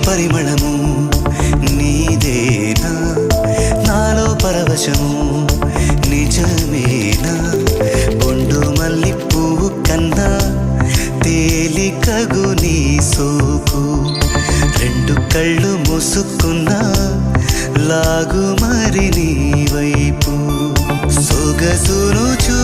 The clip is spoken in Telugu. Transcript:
పరిమళము నీదేనా నాలో పరవశము నిజమేనా బొండు మల్లి పువ్వు కన్నా తేలికగు నీ సోకు రెండు కళ్ళు మూసుకున్నా లాగు మరి నీ వైపు సొగసును చూ